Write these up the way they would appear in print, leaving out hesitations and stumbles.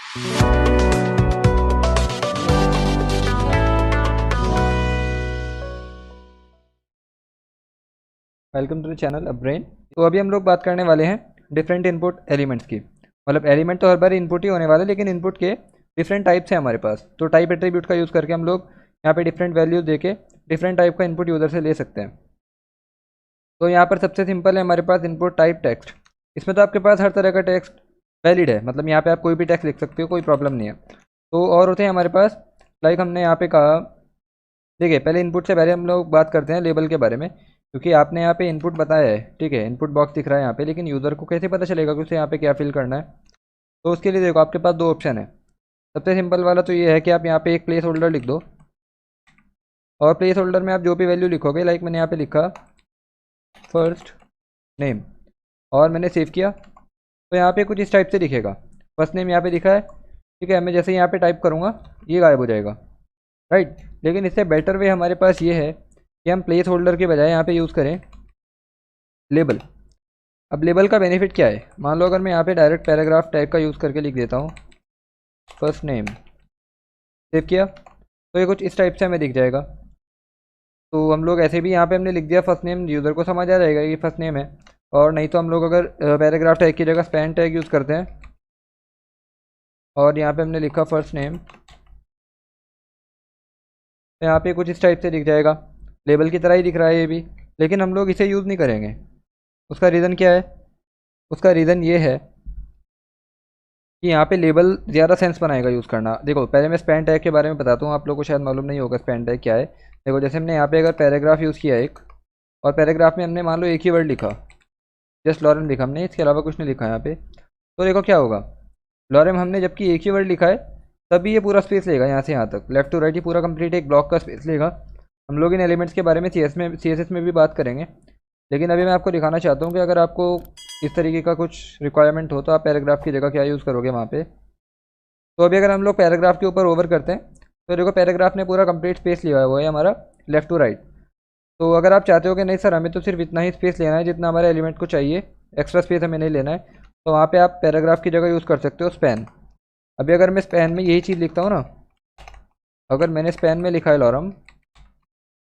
Welcome to the channel a brain. तो अभी हम लोग बात करने वाले हैं डिफरेंट इनपुट एलिमेंट्स की। मतलब एलिमेंट तो हर बार इनपुट ही होने वाला है, लेकिन इनपुट के डिफरेंट टाइप्स हैं हमारे पास। तो टाइप एट्रीब्यूट का यूज़ करके हम लोग यहाँ पे डिफरेंट वैल्यूज देके डिफरेंट टाइप का इनपुट यूज़र से ले सकते हैं। तो यहाँ पर सबसे सिंपल है हमारे पास इनपुट टाइप टेक्स्ट। इसमें तो आपके पास हर तरह का टेक्स्ट वैलिड है, मतलब यहाँ पे आप कोई भी टेक्स्ट लिख सकते हो, कोई प्रॉब्लम नहीं है। तो और होते हैं हमारे पास, लाइक हमने यहाँ पे कहा, देखिए पहले इनपुट से पहले हम लोग बात करते हैं लेबल के बारे में। क्योंकि आपने यहाँ पे इनपुट बताया है, ठीक है, इनपुट बॉक्स दिख रहा है यहाँ पे, लेकिन यूज़र को कैसे पता चलेगा कि उसे यहाँ पे क्या फिल करना है। तो उसके लिए देखो आपके पास दो ऑप्शन है। सबसे सिंपल वाला तो ये है कि आप यहाँ पे एक प्लेस होल्डर लिख दो, और प्लेस होल्डर में आप जो भी वैल्यू लिखोगे, लाइक मैंने यहाँ पे लिखा फर्स्ट नेम और मैंने सेव किया, तो यहाँ पे कुछ इस टाइप से दिखेगा। फर्स्ट नेम यहाँ पे लिखा है, ठीक है। मैं जैसे यहाँ पे टाइप करूँगा ये गायब हो जाएगा, राइट। लेकिन इससे बेटर वे हमारे पास ये है कि हम प्लेस होल्डर के बजाय यहाँ पे यूज़ करें लेबल। अब लेबल का बेनिफिट क्या है, मान लो अगर मैं यहाँ पे डायरेक्ट पैराग्राफ टैग का यूज़ करके लिख देता हूँ फर्स्ट नेम, सेव किया, तो ये कुछ इस टाइप से हमें दिख जाएगा। तो हम लोग ऐसे भी यहाँ पे हमने लिख दिया फर्स्ट नेम, यूज़र को समझ आ जाएगा ये फर्स्ट नेम है। और नहीं तो हम लोग अगर पैराग्राफ टैग की जगह स्पैन टैग यूज़ करते हैं और यहाँ पे हमने लिखा फर्स्ट नेम, तो यहाँ पे कुछ इस टाइप से दिख जाएगा। लेबल की तरह ही दिख रहा है ये भी, लेकिन हम लोग इसे यूज़ नहीं करेंगे। उसका रीज़न क्या है, उसका रीज़न ये है कि यहाँ पे लेबल ज़्यादा सेंस बनाएगा यूज़ करना। देखो पहले मैं स्पैन टैग के बारे में बताता हूँ, आप लोग को शायद मालूम नहीं होगा स्पैन टैग क्या है। देखो जैसे हमने यहाँ पे अगर पैराग्राफ यूज़ किया एक, और पैराग्राफ में हमने मान लो एक ही वर्ड लिखा, जस्ट लॉरेम लिखा हमने, इसके अलावा कुछ नहीं लिखा यहाँ पे, तो देखो क्या होगा, लॉरेम हमने जबकि एक ही वर्ड लिखा है तभी ये पूरा स्पेस लेगा, यहाँ से यहाँ तक लेफ्ट टू राइट ही पूरा कंप्लीट एक ब्लॉक का स्पेस लेगा। हम लोग इन एलिमेंट्स के बारे में CSS में भी बात करेंगे, लेकिन अभी मैं आपको दिखाना चाहता हूँ कि अगर आपको इस तरीके का कुछ रिक्वायरमेंट हो तो आप पैराग्राफ की जगह क्या यूज़ करोगे वहाँ पे। तो अभी अगर हम लोग पैराग्राफ के ऊपर ओवर करते हैं, तो देखो पैराग्राफ ने पूरा कंप्लीट स्पेस लिया है, वो है हमारा लेफ्ट टू राइट। तो अगर आप चाहते हो कि नहीं सर हमें तो सिर्फ इतना ही स्पेस लेना है जितना हमारे एलिमेंट को चाहिए, एक्स्ट्रा स्पेस हमें नहीं लेना है, तो वहाँ पे आप पैराग्राफ की जगह यूज़ कर सकते हो स्पैन। अभी अगर मैं स्पैन में यही चीज़ लिखता हूँ ना, अगर मैंने स्पैन में लिखा है लॉरम,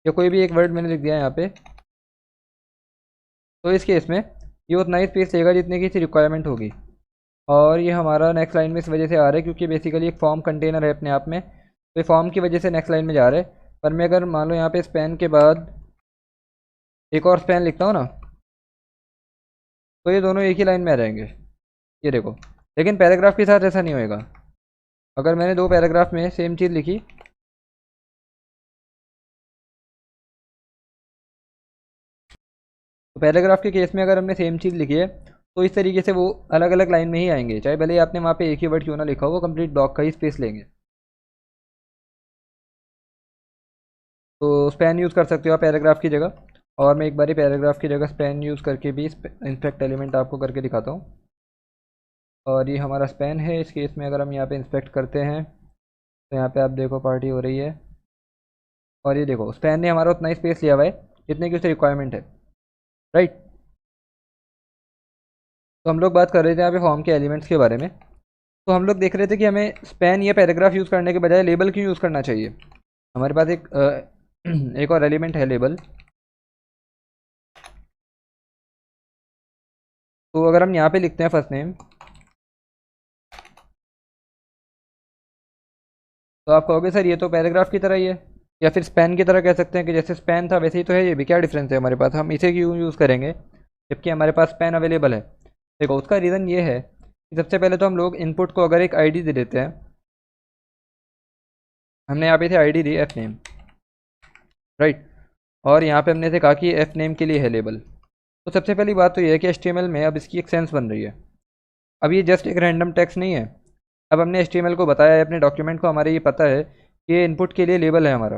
या कोई भी एक वर्ड मैंने लिख दिया यहाँ पे, तो इस केस में ये उतना ही स्पेस लेगा जितने की इसकी रिक्वायरमेंट होगी। और ये हमारा नेक्स्ट लाइन में इस वजह से आ रहा है क्योंकि बेसिकली एक फॉर्म कंटेनर है अपने आप में, तो ये फॉर्म की वजह से नेक्स्ट लाइन में जा रहा है। पर मैं अगर मान लो यहाँ पे स्पैन के बाद एक और स्पैन लिखता हूँ ना, तो ये दोनों एक ही लाइन में आ जाएंगे, ये देखो। लेकिन पैराग्राफ के साथ ऐसा नहीं होएगा। अगर मैंने दो पैराग्राफ में सेम चीज़ लिखी, तो पैराग्राफ के केस में अगर हमने सेम चीज़ लिखी है तो इस तरीके से वो अलग अलग लाइन में ही आएंगे, चाहे भले ही आपने वहाँ पे एक ही वर्ड क्यों ना लिखा हो, वो कंप्लीट ब्लॉक का ही स्पेस लेंगे। तो स्पैन यूज़ कर सकते हो आप पैराग्राफ की जगह। और मैं एक बारी पैराग्राफ की जगह स्पैन यूज़ करके भी इंस्पेक्ट एलिमेंट आपको करके दिखाता हूँ। और ये हमारा स्पैन है, इस केस में अगर हम यहाँ पे इंस्पेक्ट करते हैं तो यहाँ पे आप देखो पार्टी हो रही है, और ये देखो स्पैन ने हमारा उतना ही स्पेस लिया हुआ है जितने की उसे रिक्वायरमेंट है, राइट। तो हम लोग बात कर रहे थे यहाँ पे फॉर्म के एलिमेंट्स के बारे में। तो हम लोग देख रहे थे कि हमें स्पैन या पैराग्राफ यूज़ करने के बजाय लेबल क्यों यूज़ करना चाहिए। हमारे पास एक एक और एलिमेंट है लेबल। तो अगर हम यहाँ पे लिखते हैं फर्स्ट नेम, तो आप कहोगे सर ये तो पैराग्राफ की तरह ही है, या फिर स्पैन की तरह कह सकते हैं कि जैसे स्पैन था वैसे ही तो है ये भी, क्या डिफरेंस है हमारे पास, हम इसे क्यों यूज़ करेंगे जबकि हमारे पास स्पैन अवेलेबल है। देखो उसका रीज़न ये है कि सबसे पहले तो हम लोग इनपुट को अगर एक आईडी दे देते हैं, हमने यहाँ पे थे ID the F name, right, और यहाँ पे हमने से कहा कि एफ नेम के लिए है लेबल। तो सबसे पहली बात तो ये है कि HTML में अब इसकी एक सेंस बन रही है। अब ये जस्ट एक रैंडम टेक्स्ट नहीं है, अब हमने HTML को बताया है, अपने डॉक्यूमेंट को हमारे ये पता है कि ये इनपुट के लिए लेबल है हमारा,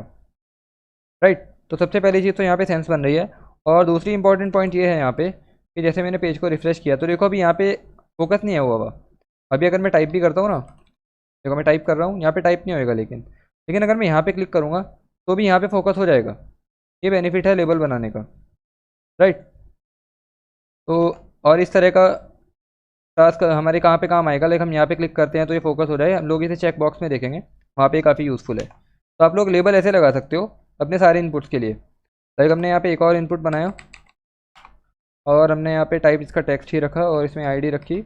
राइट। तो सबसे पहली चीज़ तो यहाँ पे सेंस बन रही है। और दूसरी इंपॉर्टेंट पॉइंट ये है यहाँ पे कि जैसे मैंने पेज को रिफ्रेश किया तो देखो अभी यहाँ पे फोकस नहीं है हुआ हुआ। अभी अगर मैं टाइप भी करता हूँ ना, देखो मैं टाइप कर रहा हूँ, यहाँ पे टाइप नहीं होएगा, लेकिन अगर मैं यहाँ पे क्लिक करूँगा तो भी यहाँ पे फोकस हो जाएगा। ये बेनिफिट है लेबल बनाने का, राइट। तो और इस तरह का टास्क हमारे कहाँ पे काम आएगा, लाइक हम यहाँ पे क्लिक करते हैं तो ये फोकस हो जाए, हम लोग इसे चेक बॉक्स में देखेंगे, वहाँ पे काफ़ी यूज़फुल है। तो आप लोग लेबल ऐसे लगा सकते हो अपने सारे इनपुट्स के लिए। लाइक हमने यहाँ पे एक और इनपुट बनाया और हमने यहाँ पे टाइप इसका टेक्स्ट ही रखा और इसमें आईडी रखी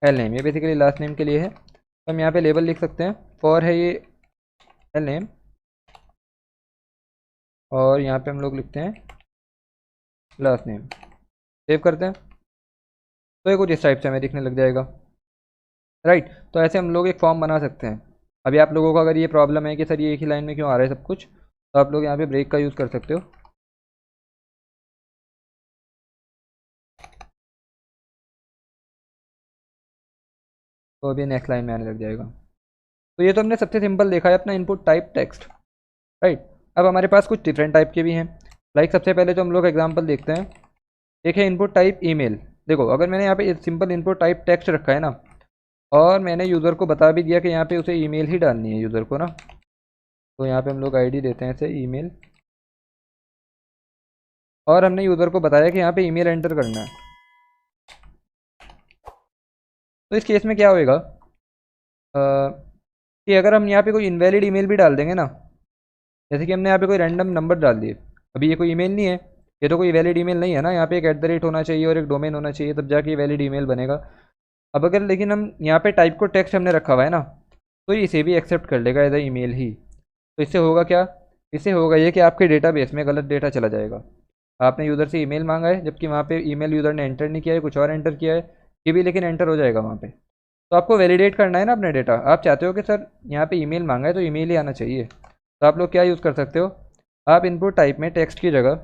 एल नेम, ये बेसिकली लास्ट नेम के लिए है। तो हम यहाँ पे लेबल लिख सकते हैं, फॉर है ये एल नेम, और यहाँ पे हम लोग लिखते हैं लास्ट नेम, सेव करते हैं तो ये कुछ इस टाइप से हमें दिखने लग जाएगा। राइट, तो ऐसे हम लोग एक फॉर्म बना सकते हैं। अभी आप लोगों को अगर ये प्रॉब्लम है कि सर ये एक ही लाइन में क्यों आ रहा है सब कुछ, तो आप लोग यहाँ पे ब्रेक का यूज़ कर सकते हो। तो अभी नेक्स्ट लाइन में आने लग जाएगा। तो ये तो हमने सबसे सिंपल देखा है अपना इनपुट टाइप टेक्स्ट। राइट, अब हमारे पास कुछ डिफरेंट टाइप के भी हैं। लाइक सबसे पहले तो हम लोग एग्जांपल देखते हैं। एक है इनपुट टाइप ईमेल। देखो अगर मैंने यहाँ पे सिंपल इनपुट टाइप टेक्स्ट रखा है ना, और मैंने यूज़र को बता भी दिया कि यहाँ पे उसे ईमेल ही डालनी है यूज़र को ना, तो यहाँ पे हम लोग आईडी देते हैं इसे ईमेल, और हमने यूज़र को बताया कि यहाँ पे ईमेल एंटर करना है। तो इस केस में क्या होएगा कि अगर हम यहाँ पे कोई इनवैलिड ईमेल भी डाल देंगे ना, जैसे कि हमने यहाँ पे कोई रैंडम नंबर डाल दिए, अभी ये कोई ईमेल नहीं है, ये तो कोई वैलिड ईमेल नहीं है ना, यहाँ पे एक @ होना चाहिए और एक डोमेन होना चाहिए, तब जाके वैलिड ईमेल बनेगा। अब अगर लेकिन हम यहाँ पे टाइप को टेक्स्ट हमने रखा हुआ है ना, तो इसे भी एक्सेप्ट कर लेगा एज ए ईमेल ही। तो इससे होगा क्या, इससे होगा ये कि आपके डेटाबेस में गलत डेटा चला जाएगा। आपने यूज़र से ईमेल मांगा है जबकि वहाँ पे ईमेल यूज़र ने एंटर नहीं किया है, कुछ और एंटर किया है, ये भी लेकिन एंटर हो जाएगा वहाँ पे। तो आपको वैलिडेट करना है ना अपने डेटा, आप चाहते हो कि सर यहाँ पे ईमेल मांगा है तो ईमेल ही आना चाहिए, तो आप लोग क्या यूज़ कर सकते हो, आप इनपुट टाइप में टेक्स्ट की जगह,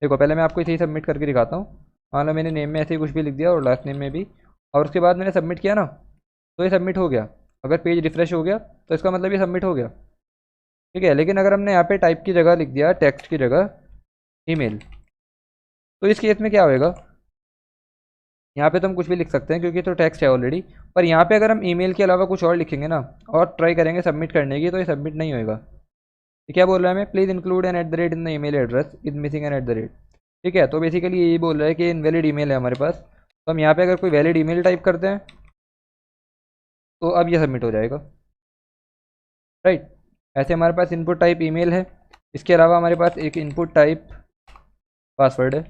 देखो पहले मैं आपको इसे ही सबमिट करके दिखाता हूँ। मान लो मैंने नेम में ऐसे ही कुछ भी लिख दिया और लास्ट नेम में भी, और उसके बाद मैंने सबमिट किया ना, तो ये सबमिट हो गया। अगर पेज रिफ्रेश हो गया तो इसका मतलब ये सबमिट हो गया, ठीक है। लेकिन अगर हमने यहाँ पे टाइप की जगह लिख दिया टेक्स्ट की जगह ईमेल, तो इस केस में क्या होएगा, यहाँ पे तो हम कुछ भी लिख सकते हैं क्योंकि तो टेक्स्ट है ऑलरेडी, पर यहाँ पे अगर हम ईमेल के अलावा कुछ और लिखेंगे ना और ट्राई करेंगे सबमिट करने की, तो ये सबमिट नहीं होएगा। ये क्या बोल रहा है हमें, please include an @ in the email address is missing an @ ठीक है। तो बेसिकली यही बोल रहा है कि इनवैलिड ईमेल है हमारे पास। तो हम यहाँ पे अगर कोई वैलिड ईमेल टाइप करते हैं तो अब ये सबमिट हो जाएगा। राइट, ऐसे हमारे पास इनपुट टाइप ईमेल है। इसके अलावा हमारे पास एक इनपुट टाइप पासवर्ड है,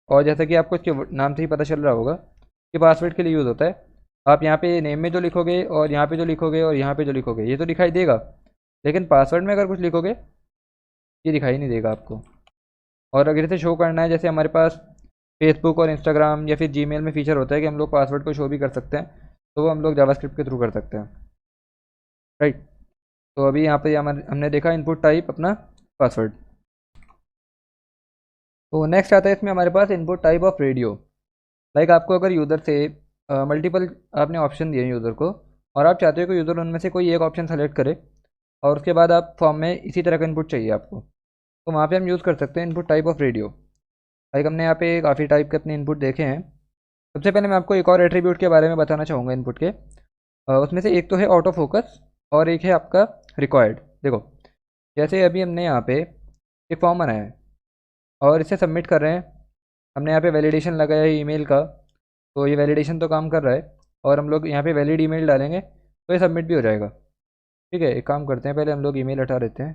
और जैसा कि आपको इसके नाम से ही पता चल रहा होगा कि पासवर्ड के लिए यूज़ होता है। आप यहाँ पे नेम में जो लिखोगे और यहाँ पे जो लिखोगे और यहाँ पे जो लिखोगे ये तो दिखाई देगा, लेकिन पासवर्ड में अगर कुछ लिखोगे ये दिखाई नहीं देगा आपको। और अगर इसे शो करना है, जैसे हमारे पास फेसबुक और इंस्टाग्राम या फिर जीमेल में फीचर होता है कि हम लोग पासवर्ड को शो भी कर सकते हैं, तो वो हम लोग जावास्क्रिप्ट के थ्रू कर सकते हैं। राइट, तो अभी यहाँ पे हमने देखा इनपुट टाइप अपना पासवर्ड। तो नेक्स्ट आता है इसमें हमारे पास input type of radio. Like आपको अगर यूज़र से मल्टीपल आपने ऑप्शन दिए यूज़र को, और आप चाहते हो कि यूज़र उनमें से कोई एक ऑप्शन सेलेक्ट करे, और उसके बाद आप फॉर्म में इसी तरह का इनपुट चाहिए आपको, तो वहाँ पे हम यूज़ कर सकते हैं input type of radio. Like हमने यहाँ पे काफ़ी टाइप के अपने इनपुट देखे हैं। सबसे पहले मैं आपको एक और एट्रीब्यूट के बारे में बताना चाहूँगा इनपुट के। उसमें से एक तो है ऑटो फोकस और एक है आपका रिक्वायर्ड। देखो जैसे अभी हमने यहाँ पे एक फॉर्म बनाया है और इसे सबमिट कर रहे हैं, हमने यहाँ पे वैलिडेशन लगाया है ईमेल का, तो ये वैलिडेशन तो काम कर रहा है, और हम लोग यहाँ पे वैलिड ईमेल डालेंगे तो ये सबमिट भी हो जाएगा। ठीक है, एक काम करते हैं, पहले हम लोग ईमेल हटा देते हैं।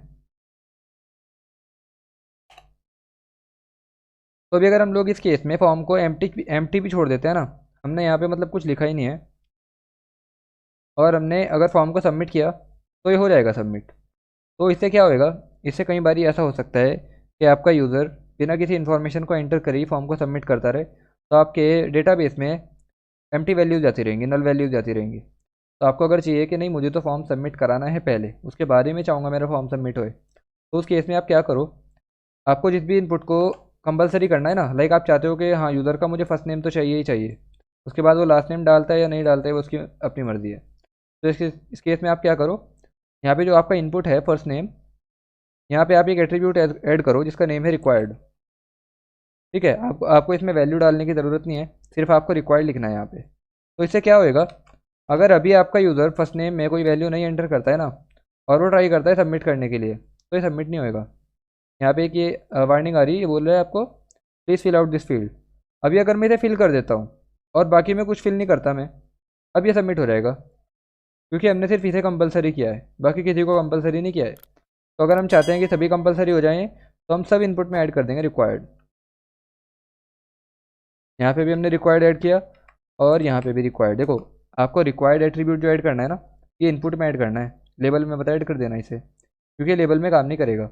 तो अभी अगर हम लोग इस केस में फॉर्म को एम्प्टी भी छोड़ देते हैं ना, हमने यहाँ पे मतलब कुछ लिखा ही नहीं है, और हमने अगर फॉर्म को सबमिट किया तो ये हो जाएगा सबमिट। तो इससे क्या होएगा, इससे कई बार ऐसा हो सकता है कि आपका यूज़र बिना किसी इन्फॉर्मेशन को एंटर करे ही फॉर्म को सबमिट करता रहे, तो आपके डेटाबेस में एम्प्टी वैल्यूज जाती रहेंगी, नल वैल्यूज जाती रहेंगी। तो आपको अगर चाहिए कि नहीं मुझे तो फॉर्म सबमिट कराना है पहले, उसके बाद ही मैं चाहूँगा मेरा फॉर्म सबमिट होए, तो उस केस में आप क्या करो, आपको जिस भी इनपुट को कंपलसरी करना है ना, लाइक आप चाहते हो कि हाँ यूज़र का मुझे फर्स्ट नेम तो चाहिए ही चाहिए, उसके बाद वो लास्ट नेम डालता है या नहीं डालता है वो उसकी अपनी मर्ज़ी है। तो इस केस में आप क्या करो, यहाँ पे जो आपका इनपुट है फर्स्ट नेम, यहाँ पे आप एक एट्रीब्यूट ऐड करो जिसका नेम है रिक्वायर्ड। ठीक है, आपको इसमें वैल्यू डालने की ज़रूरत नहीं है, सिर्फ आपको रिक्वायर्ड लिखना है यहाँ पे। तो इससे क्या होएगा, अगर अभी आपका यूज़र फर्स्ट नेम में कोई वैल्यू नहीं एंटर करता है ना, और वो ट्राई करता है सबमिट करने के लिए, तो ये सबमिट नहीं होएगा। यहाँ पे एक ये वार्निंग आ रही है, ये बोल रहा है आपको please fill out this field. अभी अगर मैं इसे फिल कर देता हूँ और बाकी में कुछ फिल नहीं करता मैं, अब ये सबमिट हो जाएगा, क्योंकि हमने सिर्फ इसे कंपलसरी किया है, बाकी किसी को कंपलसरी नहीं किया है। तो अगर हम चाहते हैं कि सभी कंपलसरी हो जाएं तो हम सब इनपुट में ऐड कर देंगे रिक्वायर्ड। यहाँ पे भी हमने रिक्वायर्ड ऐड किया और यहाँ पे भी रिक्वायर्ड। देखो, आपको रिक्वायर्ड एट्रीब्यूट जो ऐड करना है ना, ये इनपुट में ऐड करना है, लेबल में बता ऐड कर देना इसे, क्योंकि लेबल में काम नहीं करेगा।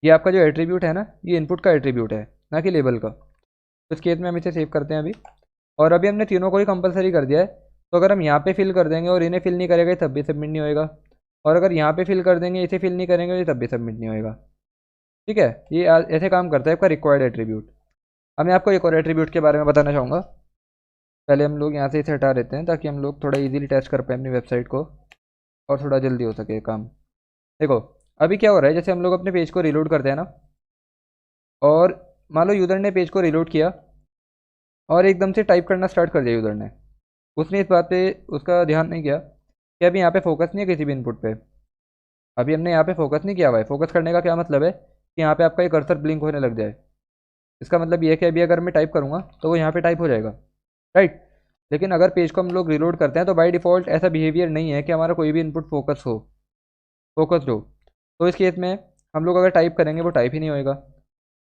ये आपका जो एट्रीब्यूट है ना, ये इनपुट का एट्रीब्यूट है, ना कि लेबल का। तो इस केस में हम इसे सेव करते हैं अभी। और अभी हमने तीनों को ही कंपलसरी कर दिया है, तो अगर हम यहाँ पे फिल कर देंगे और इन्हें फिल नहीं करेगा तब भी सबमिट नहीं होएगा, और अगर यहाँ पे फिल कर देंगे इसे फिल नहीं करेंगे तब भी सबमिट नहीं होएगा। ठीक है, ये ऐसे काम करता है आपका रिक्वायर्ड एट्रीब्यूट। अब मैं आपको एक और एट्रीब्यूट के बारे में बताना चाहूँगा। पहले हम लोग यहाँ से इसे हटा देते हैं ताकि हम लोग थोड़ा इजीली टेस्ट कर पाए अपनी वेबसाइट को और थोड़ा जल्दी हो सके काम। देखो, अभी क्या हो रहा है, जैसे हम लोग अपने पेज को रिलोड करते हैं ना, और मान लो यूज़र ने पेज को रिलोड किया और एकदम से टाइप करना स्टार्ट कर दिया यूज़र ने, उसने इस बात पे उसका ध्यान नहीं किया कि अभी यहाँ पे फोकस नहीं है किसी भी इनपुट पे। अभी हमने यहाँ पे फोकस नहीं किया हुआ है। फोकस करने का क्या मतलब है कि यहाँ पे आपका एक कर्सर ब्लिंक होने लग जाए। इसका मतलब ये है कि अभी अगर मैं टाइप करूँगा तो वो यहाँ पे टाइप हो जाएगा, राइट। लेकिन अगर पेज को हम लोग रिलोड करते हैं तो बाय डिफ़ॉल्ट ऐसा बिहेवियर नहीं है कि हमारा कोई भी इनपुट फोकस्ड हो। तो इस केस में हम लोग अगर टाइप करेंगे वो टाइप ही नहीं होएगा।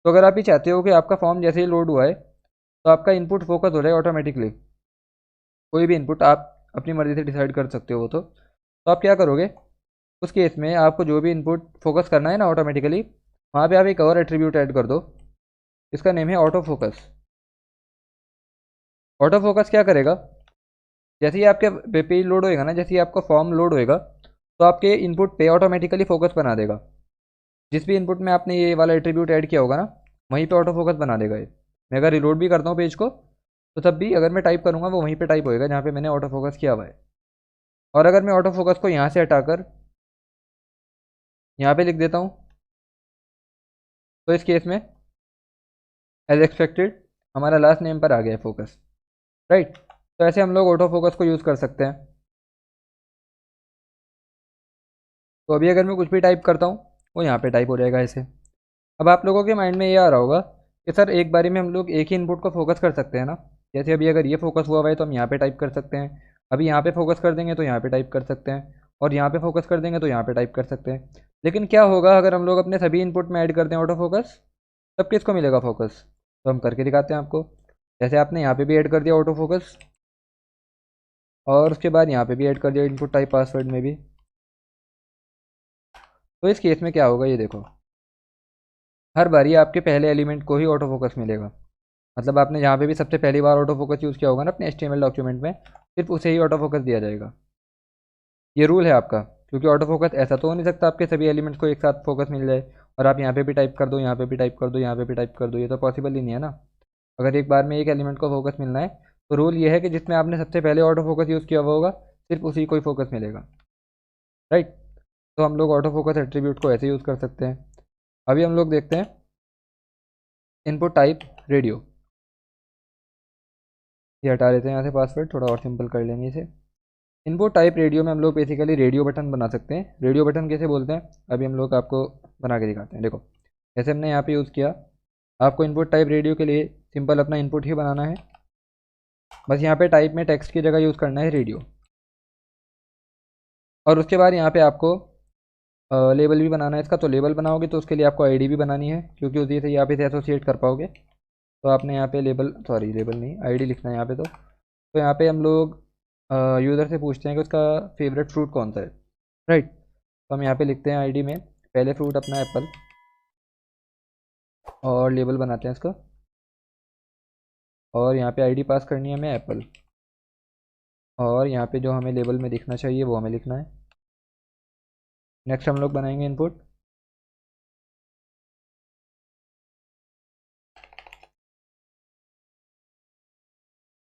तो अगर आप ये चाहते हो कि आपका फॉर्म जैसे ही लोड हुआ है तो आपका इनपुट फोकस हो जाए ऑटोमेटिकली, कोई भी इनपुट आप अपनी मर्ज़ी से डिसाइड कर सकते हो वो, तो आप क्या करोगे, उस केस में आपको जो भी इनपुट फोकस करना है ना ऑटोमेटिकली, वहाँ पे आप एक और एट्रीब्यूट ऐड कर दो। इसका नेम है ऑटो फोकस। ऑटो फोकस क्या करेगा, जैसे ही आपके वेब पेज लोड होएगा ना, जैसे ही आपका फॉर्म लोड होएगा तो आपके इनपुट पे ऑटोमेटिकली फोकस बना देगा। जिस भी इनपुट में आपने ये वाला एट्रीब्यूट ऐड किया होगा ना, वहीं पे ऑटो फोकस बना देगा ये। मैं अगर रिलोड भी करता हूँ पेज को तो तब भी अगर मैं टाइप करूँगा वो वहीं पे टाइप होएगा जहाँ पे मैंने ऑटो फोकस किया हुआ है। और अगर मैं ऑटो फोकस को यहाँ से हटाकर यहाँ पे लिख देता हूँ तो इस केस में एज एक्सपेक्टेड हमारा लास्ट नेम पर आ गया है फोकस, राइट। तो ऐसे हम लोग ऑटो फोकस को यूज़ कर सकते हैं। तो अभी अगर मैं कुछ भी टाइप करता हूँ वो यहाँ पे टाइप हो जाएगा ऐसे। अब आप लोगों के माइंड में ये आ रहा होगा कि सर एक बारी में हम लोग एक ही इनपुट को फोकस कर सकते हैं ना, जैसे अभी अगर ये फोकस हुआ हुआ है तो हम यहाँ पे टाइप कर सकते हैं, अभी यहाँ पे फोकस कर देंगे तो यहाँ पे टाइप कर सकते हैं, और यहाँ पे फोकस कर देंगे तो यहाँ पे टाइप कर सकते हैं। लेकिन क्या होगा अगर हम लोग अपने सभी इनपुट में ऐड कर दें ऑटो फोकस, तब किसको मिलेगा फोकस? तो हम करके दिखाते हैं आपको। जैसे आपने यहाँ पे भी ऐड कर दिया ऑटो फोकस, और उसके बाद यहाँ पे भी ऐड कर दिया इनपुट टाइप पासवर्ड में भी, तो इस केस में क्या होगा ये देखो, हर बारी आपके पहले एलिमेंट को ही ऑटो फोकस मिलेगा। मतलब आपने जहाँ पे भी सबसे पहली बार ऑटो फोकस यूज़ किया होगा ना अपने HTML डॉक्यूमेंट में, सिर्फ उसे ही ऑटो फोकस दिया जाएगा। ये रूल है आपका, क्योंकि ऑटो फोकस ऐसा तो हो नहीं सकता आपके सभी एलिमेंट्स को एक साथ फोकस मिल जाए और आप यहाँ पे भी टाइप कर दो, यहाँ पे भी टाइप कर दो, यहाँ पे भी टाइप कर दो, ये तो पॉसिबल ही नहीं है ना। अगर एक बार में एक एलिमेंट को फोकस मिलना है तो रूल ये है कि जिसमें आपने सबसे पहले ऑटो फोकस यूज़ किया हुआ होगा सिर्फ उसी को ही फोकस मिलेगा, राइट। तो हम लोग ऑटो फोकस एट्रीब्यूट को ऐसे यूज़ कर सकते हैं। अभी हम लोग देखते हैं इनपुट टाइप रेडियो। ये हटा लेते हैं यहाँ से, पासवर्ड थोड़ा और सिंपल कर लेंगे इसे। इनपुट टाइप रेडियो में हम लोग बेसिकली रेडियो बटन बना सकते हैं। रेडियो बटन कैसे बोलते हैं अभी हम लोग आपको बना के दिखाते हैं। देखो, जैसे हमने यहाँ पे यूज़ किया, आपको इनपुट टाइप रेडियो के लिए सिंपल अपना इनपुट ही बनाना है। बस यहाँ पे टाइप में टेक्स्ट की जगह यूज़ करना है रेडियो, और उसके बाद यहाँ पे आपको लेबल भी बनाना है इसका। तो लेबल बनाओगे तो उसके लिए आपको आईडी भी बनानी है, क्योंकि उसी से यहाँ पे एसोसिएट कर पाओगे। तो आपने यहाँ पे लेबल नहीं, आईडी लिखना है यहाँ पे। तो यहाँ पे हम लोग यूज़र से पूछते हैं कि उसका फेवरेट फ्रूट कौन सा है, राइट। तो हम यहाँ पे लिखते हैं आईडी में पहले फ्रूट अपना एप्पल, और लेबल बनाते हैं इसका, और यहाँ पे आईडी पास करनी है हमें एप्पल, और यहाँ पे जो हमें लेबल में दिखना चाहिए वो हमें लिखना है। नेक्स्ट हम लोग बनाएंगे इनपुट।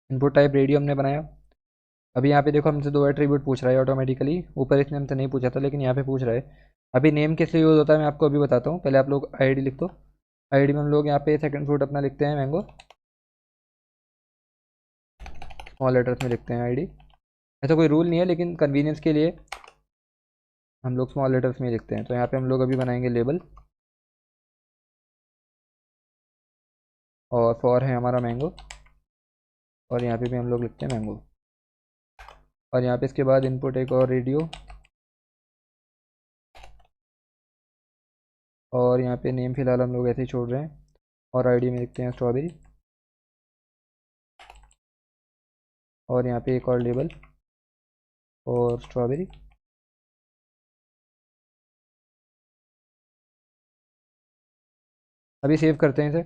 इनपुट टाइप रेडियो हमने बनाया। अभी यहाँ पे देखो हमसे दो एट्रीब्यूट पूछ रहा है ऑटोमेटिकली, ऊपर इसने हमसे नहीं पूछा था लेकिन यहाँ पे पूछ रहा है। अभी नेम किस लिए यूज़ होता है मैं आपको अभी बताता हूँ, पहले आप लोग आईडी लिख दो। आईडी में हम लोग यहाँ पे सेकंड फ्रूट अपना लिखते हैं मैंगो, स्मॉल लेटर्स में लिखते हैं आईडी। ऐसा कोई रूल नहीं है लेकिन कन्वीनियंस के लिए हम लोग स्मॉल लेटर्स में लिखते हैं। तो यहाँ पे हम लोग अभी बनाएंगे लेबल। और फॉर है हमारा मैंगो, और यहाँ पे भी हम लोग लिखते हैं मैंगो। और यहाँ पे इसके बाद इनपुट एक और रेडियो, और यहाँ पे नेम फ़िलहाल हम लोग ऐसे ही छोड़ रहे हैं, और आईडी में लिखते हैं स्ट्रॉबेरी, और यहाँ पे एक और लेबल और स्ट्रॉबेरी। अभी सेव करते हैं इसे।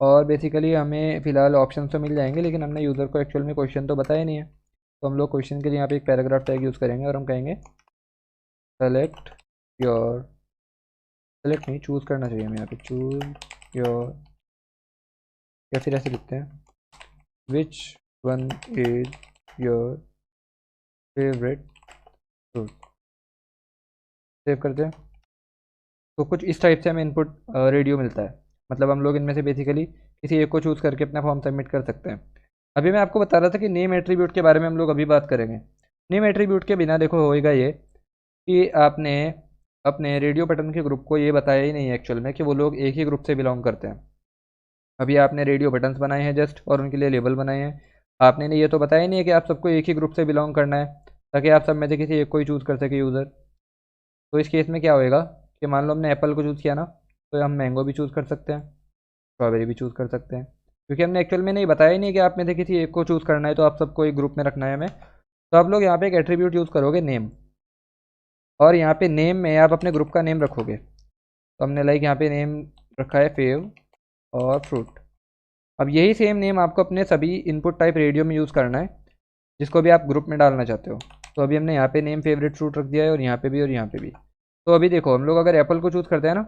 और बेसिकली हमें फ़िलहाल ऑप्शन तो मिल जाएंगे, लेकिन हमने यूज़र को एक्चुअल में क्वेश्चन तो बताया नहीं है, तो हम लोग क्वेश्चन के लिए यहाँ पे एक पैराग्राफ टैग यूज़ करेंगे, और हम कहेंगे सेलेक्ट योर, सेलेक्ट नहीं, चूज़ करना चाहिए हमें यहाँ पे, चूज़ योर, या फिर ऐसे लिखते हैं which one is your favourite fruit. Save करते हैं। तो कुछ इस टाइप से हमें इनपुट रेडियो मिलता है, मतलब हम लोग इनमें से बेसिकली किसी एक को चूज़ करके अपना फॉर्म सबमिट कर सकते हैं। अभी मैं आपको बता रहा था कि नेम एट्रीब्यूट के बारे में हम लोग अभी बात करेंगे। नेम एट्रीब्यूट के बिना देखो होएगा ये कि आपने अपने रेडियो बटन के ग्रुप को ये बताया ही नहीं है एक्चुअल में कि वो लोग एक ही ग्रुप से बिलोंग करते हैं। अभी आपने रेडियो बटन्स बनाए हैं जस्ट, और उनके लिए लेबल बनाए हैं, आपने ये तो बताया ही नहीं है कि आप सबको एक ही ग्रुप से बिलोंग करना है, ताकि आप सब में से किसी एक को ही चूज़ कर सके यूज़र। तो इस केस में क्या होएगा कि मान लो हमने एप्पल को चूज़ किया ना, तो हम मैंगो भी चूज़ कर सकते हैं, स्ट्रॉबेरी भी चूज़ कर सकते हैं, क्योंकि हमने एक्चुअल में नहीं बताया ही नहीं कि आप में से किसी एक को चूज़ करना है, तो आप सबको एक ग्रुप में रखना है हमें। तो आप लोग यहाँ पे एक एट्रीब्यूट यूज़ करोगे नेम, और यहाँ पे नेम में आप अपने ग्रुप का नेम रखोगे। तो हमने लाइक यहाँ पे नेम रखा है फेव और फ्रूट। अब यही सेम नेम आपको अपने सभी इनपुट टाइप रेडियो में यूज़ करना है, जिसको भी आप ग्रुप में डालना चाहते हो। तो अभी हमने यहाँ पे नेम फेवरेट फ्रूट रख दिया है, और यहाँ पे भी और यहाँ पे भी। तो अभी देखो हम लोग अगर एप्पल को चूज़ करते हैं ना,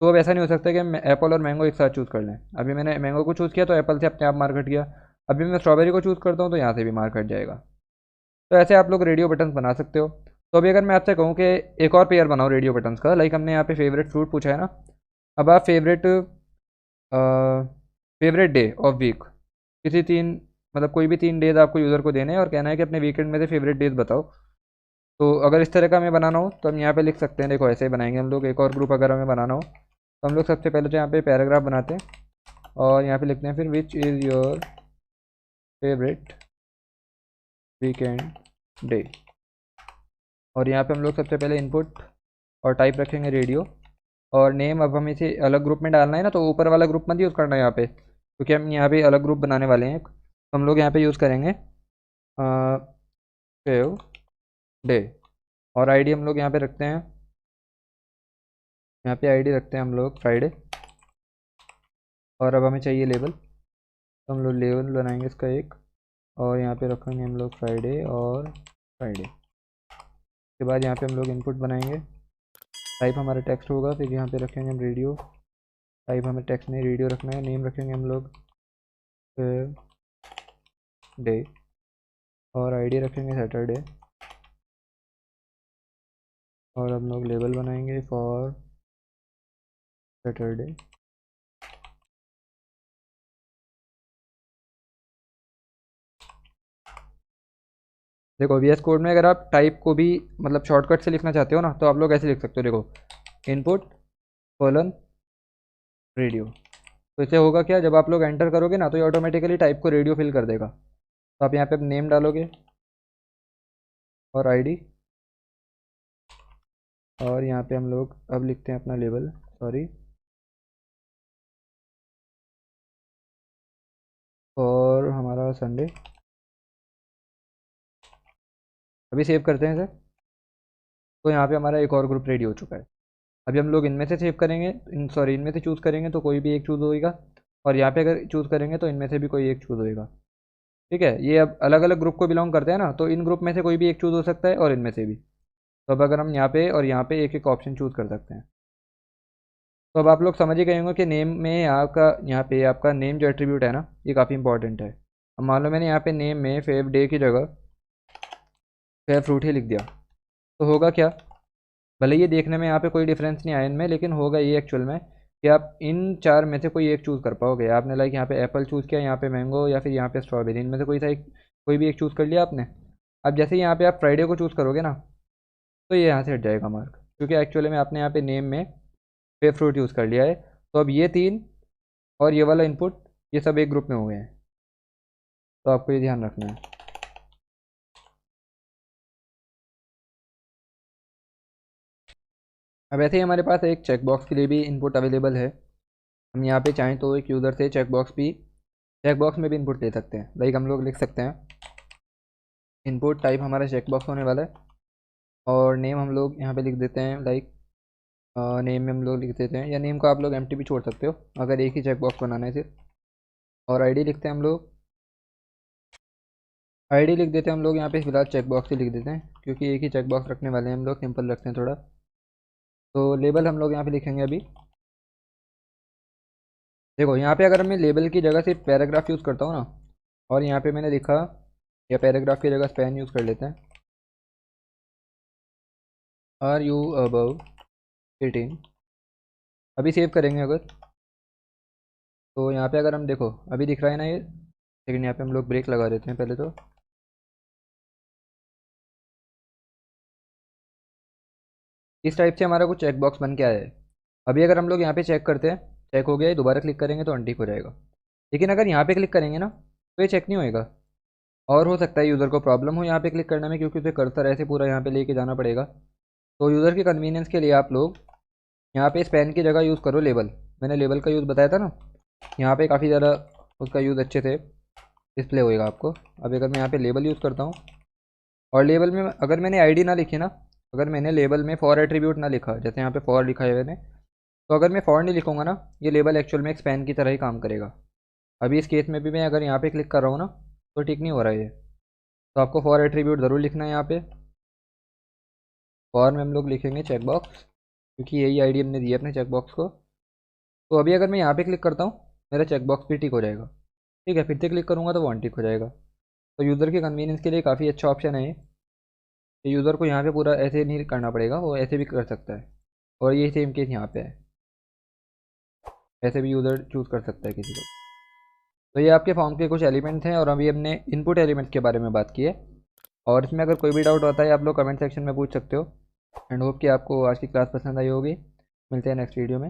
तो अब ऐसा नहीं हो सकता कि हम एप्पल और मैंगो एक साथ चूज़ कर लें। अभी मैंने मैंगो को चूज़ किया तो एप्पल से अपने आप मार्क हट गया, अभी मैं स्ट्रॉबेरी को चूज़ करता हूँ तो यहाँ से भी मार्क हट जाएगा। तो ऐसे आप लोग रेडियो बटन्स बना सकते हो। तो अभी अगर मैं आपसे कहूँ कि एक और पेयर बनाओ रेडियो बटन्स का, लाइक हमने यहाँ पे फेवरेट फ्रूट पूछा है ना, अब आप फेवरेट डे ऑफ वीक, किसी तीन, मतलब कोई भी 3 डेज आपको यूज़र को देने हैं, और कहना है कि अपने वीकेंड में से फेवरेट डेज बताओ। तो अगर इस तरह का हमें बनाना हो तो हम यहाँ पे लिख सकते हैं, देखो ऐसे ही बनाएंगे हम लोग। एक और ग्रुप अगर हमें बनाना हो तो हम लोग सबसे पहले तो यहाँ पे पैराग्राफ बनाते हैं, और यहाँ पे लिखते हैं फिर which is your favourite weekend day, और यहाँ पे हम लोग सबसे पहले इनपुट और टाइप रखेंगे रेडियो, और नेम अब हमें इसे अलग ग्रुप में डालना है ना, तो ऊपर वाला ग्रुप मत यूज़ करना है यहाँ पे, क्योंकि हम यहाँ पे अलग ग्रुप बनाने वाले हैं। तो हम लोग यहाँ पे यूज़ करेंगे फेव डे, और आईडी हम लोग यहाँ पे रखते हैं, यहाँ पे आईडी रखते हैं हम लोग फ्राइडे। और अब हमें चाहिए लेबल, तो हम लोग लेबल बनाएंगे इसका एक, और यहाँ पे रखेंगे हम लोग फ्राइडे और फ्राइडे। उसके बाद यहाँ पे हम लोग इनपुट बनाएंगे, टाइप हमारा टेक्स्ट होगा, फिर यहाँ पे रखेंगे हम रेडियो, टाइप हमें टेक्स्ट नहीं रेडियो रखना है, नेम रखेंगे हम लोग डे, और आईडी रखेंगे सैटरडे, और हम लोग लेबल बनाएंगे फॉर सैटरडे। देखो वीएस कोड में अगर आप टाइप को भी मतलब शॉर्टकट से लिखना चाहते हो ना, तो आप लोग ऐसे लिख सकते हो, देखो इनपुट कोलन रेडियो। तो इससे होगा क्या, जब आप लोग एंटर करोगे ना, तो ये ऑटोमेटिकली टाइप को रेडियो फिल कर देगा। तो आप यहाँ पे नेम डालोगे और आईडी, और यहाँ पे हम लोग अब लिखते हैं अपना लेबल, सॉरी, और हमारा संडे। अभी सेव करते हैं सर। तो यहाँ पे हमारा एक और ग्रुप रेडी हो चुका है। अभी हम लोग इनमें से सेव करेंगे, इनमें से चूज़ करेंगे तो कोई भी एक चूज़ होएगा, और यहाँ पे अगर चूज़ करेंगे तो इनमें से भी कोई एक चूज़ होएगा। ठीक है, ये अब अलग अलग ग्रुप को बिलोंग करते हैं ना, तो इन ग्रुप में से कोई भी एक चूज़ हो सकता है, और इनमें से भी। तो अब अगर हम यहाँ पे और यहाँ पे एक एक ऑप्शन चूज़ कर सकते हैं। तो अब आप लोग समझ ही गए होंगे कि नेम में आपका, यहाँ पे आपका नेम जो एट्रीब्यूट है ना, ये काफ़ी इंपॉर्टेंट है। अब मान लो मैंने यहाँ पे नेम में फेव डे की जगह फेव फ्रूट ही लिख दिया, तो होगा क्या, भले ये देखने में यहाँ पे कोई डिफरेंस नहीं आया इनमें, लेकिन होगा ये एक्चुअल में कि आप इन चार में से कोई एक चूज़ कर पाओगे। आपने लाइक यहाँ पे एप्पल चूज़ किया, यहाँ पे मैंगो, या फिर यहाँ पे स्ट्रॉबेरी, इनमें से कोई सा एक, कोई भी एक चूज़ कर लिया आपने। अब जैसे ही यहाँ पे आप फ्राइडे को चूज़ करोगे ना, तो ये यहाँ से हट जाएगा मार्क, क्योंकि एक्चुअली में आपने यहाँ पे नेम में पे फ्रूट यूज़ कर लिया है। तो अब ये तीन और ये वाला इनपुट, ये सब एक ग्रुप में हुए हैं। तो आपको ये ध्यान रखना है। अब ऐसे ही हमारे पास एक चेकबॉक्स के लिए भी इनपुट अवेलेबल है। हम यहाँ पे चाहें तो एक यूज़र से चेकबॉक्स में भी इनपुट ले सकते हैं। लाइक हम लोग लिख सकते हैं इनपुट टाइप हमारा चेकबॉक्स होने वाला है, और नेम हम लोग यहाँ पे लिख देते हैं। लाइक नेम में हम लोग लिख देते हैं, या नेम को आप लोग एम्प्टी भी छोड़ सकते हो अगर एक ही चेकबॉक्स बनाना है सिर्फ। और आईडी लिखते हैं हम लोग, आईडी लिख देते हैं हम लोग यहाँ पे फिलहाल चेकबॉक्स ही लिख देते हैं, क्योंकि एक ही चेकबॉक्स रखने वाले हैं हम लोग, सिंपल रखते हैं थोड़ा। तो लेबल हम लोग यहाँ पे लिखेंगे अभी। देखो यहाँ पे अगर मैं लेबल की जगह सिर्फ पैराग्राफ यूज़ करता हूँ ना, और यहाँ पे मैंने लिखा, या पैराग्राफ की जगह स्पैन यूज़ कर लेते हैं, आर यू अबव 18। अभी सेव करेंगे अगर, तो यहाँ पे अगर हम देखो अभी दिख रहा है ना ये, लेकिन यहाँ पे हम लोग ब्रेक लगा देते हैं पहले। तो इस टाइप से हमारा कुछ चेक बॉक्स बन के आया है। अभी अगर हम लोग यहाँ पे चेक करते हैं, चेक हो गया है, दोबारा क्लिक करेंगे तो अनटिक हो जाएगा। लेकिन अगर यहाँ पे क्लिक करेंगे ना तो ये चेक नहीं होएगा, और हो सकता है यूज़र को प्रॉब्लम हो यहाँ पे क्लिक करने में, क्योंकि उसे कर्सर ऐसे पूरा यहाँ पे लेके जाना पड़ेगा। तो यूज़र की कन्वीनियंस के लिए आप लोग यहाँ पे स्पैन की जगह यूज़ करो लेबल। मैंने लेबल का यूज़ बताया था ना, यहाँ पे काफ़ी ज़्यादा उसका यूज़ अच्छे से डिस्प्ले होएगा आपको। अब अगर मैं यहाँ पे लेबल यूज़ करता हूँ, और लेबल में अगर मैंने आईडी ना लिखी ना, अगर मैंने लेबल में फॉर एट्रीब्यूट ना लिखा, जैसे यहाँ पे फॉर लिखा है मैंने, तो अगर मैं फॉर नहीं लिखूँगा ना, ये लेबल एक्चुअल में एक स्पैन की तरह ही काम करेगा। अभी इस केस में भी मैं अगर यहाँ पे क्लिक कर रहा हूँ ना, तो ठीक नहीं हो रहा है ये। तो आपको फॉर एट्रीब्यूट ज़रूर लिखना है यहाँ पे। फॉर में हम लोग लिखेंगे चेकबॉक्स, क्योंकि यही आईडी हमने दी है अपने चेकबॉक्स को। तो अभी अगर मैं यहाँ पे क्लिक करता हूँ, मेरा चेकबॉक्स भी टिक हो जाएगा। ठीक है, फिर से क्लिक करूँगा तो वो अनटिक हो जाएगा। तो यूज़र की कन्वीनियंस के लिए काफ़ी अच्छा ऑप्शन है ये। यूज़र को यहाँ पे पूरा ऐसे नहीं करना पड़ेगा, वो ऐसे भी कर सकता है। और ये सेम केस यहाँ पे है, ऐसे भी यूज़र चूज़ कर सकता है किसी को। तो ये आपके फॉर्म के कुछ एलिमेंट्स हैं, और अभी हमने इनपुट एलिमेंट के बारे में बात की है। और इसमें अगर कोई भी डाउट होता है आप लोग कमेंट सेक्शन में पूछ सकते हो। एंड होप कि आपको आज की क्लास पसंद आई होगी। मिलते हैं नेक्स्ट वीडियो में।